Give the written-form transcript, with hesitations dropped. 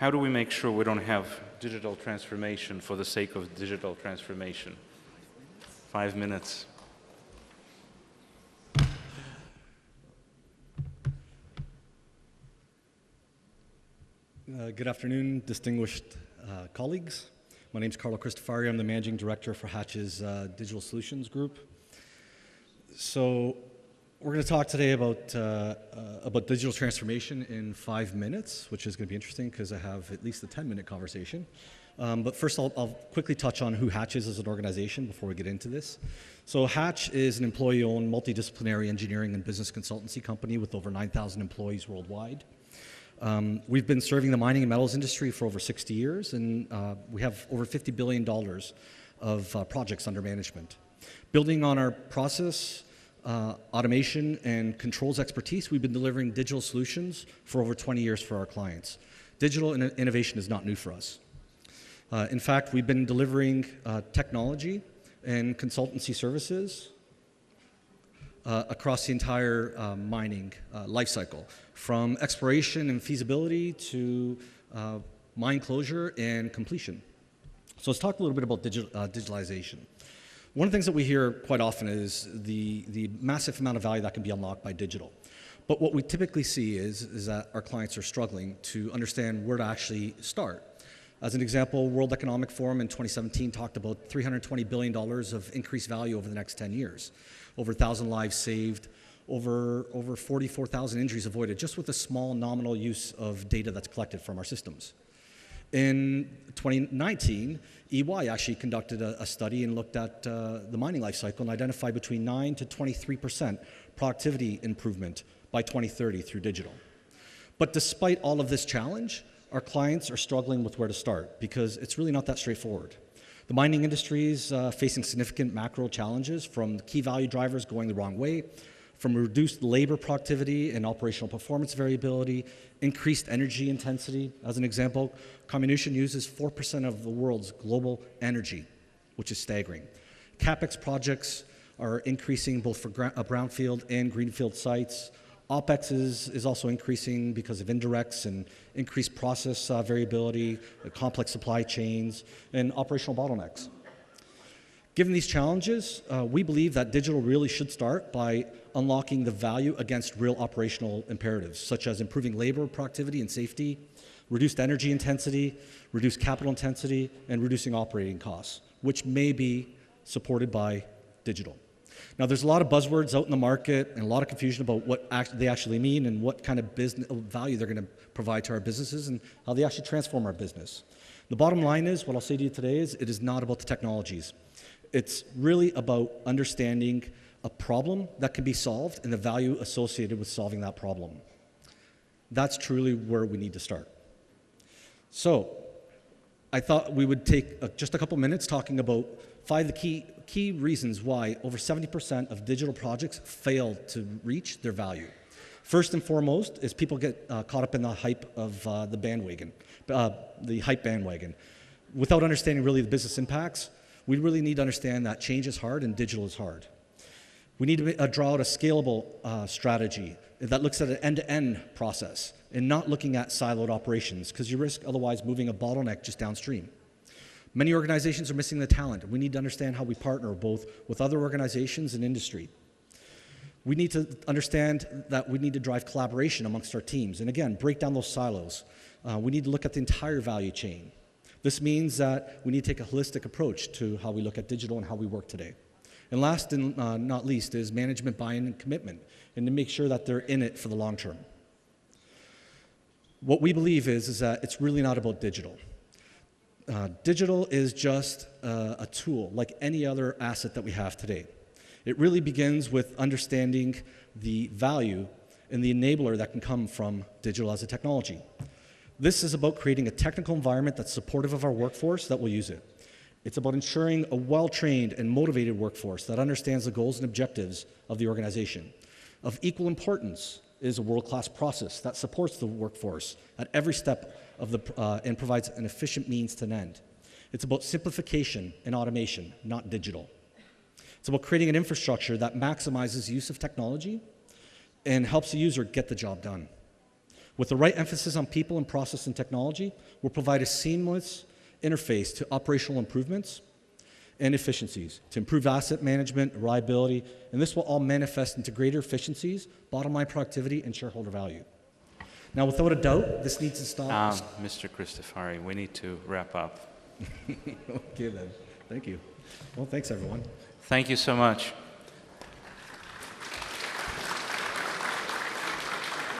how do we make sure we don't have digital transformation for the sake of digital transformation? 5 minutes. Good afternoon, distinguished colleagues. My name is Carlo Cristofari. I'm the Managing Director for Hatch's Digital Solutions Group. So we're going to talk today about digital transformation in 5 minutes, which is going to be interesting because I have at least a 10-minute conversation. But first I'll quickly touch on who Hatch is as an organization before we get into this. So Hatch is an employee-owned multidisciplinary engineering and business consultancy company with over 9,000 employees worldwide. We've been serving the mining and metals industry for over 60 years, and we have over $50 billion of projects under management. Building on our process, automation, and controls expertise, we've been delivering digital solutions for over 20 years for our clients. Digital innovation is not new for us. In fact, we've been delivering technology and consultancy services across the entire mining life cycle, from exploration and feasibility to mine closure and completion. So let's talk a little bit about digitalization. One of the things that we hear quite often is the massive amount of value that can be unlocked by digital. But what we typically see is that our clients are struggling to understand where to actually start. As an example, World Economic Forum in 2017 talked about $320 billion of increased value over the next 10 years. Over 1,000 lives saved, over 44,000 injuries avoided, just with a small nominal use of data that's collected from our systems. In 2019, EY actually conducted a study and looked at the mining life cycle and identified between 9 to 23% productivity improvement by 2030 through digital. But despite all of this challenge, our clients are struggling with where to start because it's really not that straightforward. The mining industry is facing significant macro challenges, from key value drivers going the wrong way, from reduced labor productivity and operational performance variability, increased energy intensity. As an example, comminution uses 4% of the world's global energy, which is staggering. CapEx projects are increasing both for brownfield and greenfield sites. OpEx is also increasing because of indirects and increased process variability, complex supply chains, and operational bottlenecks. Given these challenges, we believe that digital really should start by unlocking the value against real operational imperatives, such as improving labor productivity and safety, reduced energy intensity, reduced capital intensity, and reducing operating costs, which may be supported by digital. Now, there's a lot of buzzwords out in the market and a lot of confusion about what they actually mean and what kind of business value they're going to provide to our businesses and how they actually transform our business. The bottom line is, what I'll say to you today is, it is not about the technologies. It's really about understanding a problem that can be solved and the value associated with solving that problem. That's truly where we need to start. So I thought we would take just a couple minutes talking about 5 of the key reasons why over 70% of digital projects fail to reach their value. First and foremost is people get caught up in the hype of the hype bandwagon. Without understanding really the business impacts, we really need to understand that change is hard and digital is hard. We need to draw out a scalable strategy that looks at an end-to-end process and not looking at siloed operations, because you risk otherwise moving a bottleneck just downstream. Many organizations are missing the talent. We need to understand how we partner both with other organizations and industry. We need to understand that we need to drive collaboration amongst our teams and, again, break down those silos. We need to look at the entire value chain. This means that we need to take a holistic approach to how we look at digital and how we work today. And last and not least is management buy-in and commitment, and to make sure that they're in it for the long term. What we believe is that it's really not about digital. Digital is just a tool like any other asset that we have today. It really begins with understanding the value and the enabler that can come from digital as a technology. This is about creating a technical environment that's supportive of our workforce that will use it. It's about ensuring a well-trained and motivated workforce that understands the goals and objectives of the organization. Of equal importance is a world-class process that supports the workforce at every step of and provides an efficient means to an end. It's about simplification and automation, not digital. It's about creating an infrastructure that maximizes use of technology and helps the user get the job done. With the right emphasis on people and process and technology, we'll provide a seamless interface to operational improvements and efficiencies to improve asset management, reliability, and this will all manifest into greater efficiencies, bottom line productivity, and shareholder value. Now, without a doubt, this needs to stop. Mr. Cristofari, we need to wrap up. Okay then, thank you. Well, thanks everyone. Thank you so much.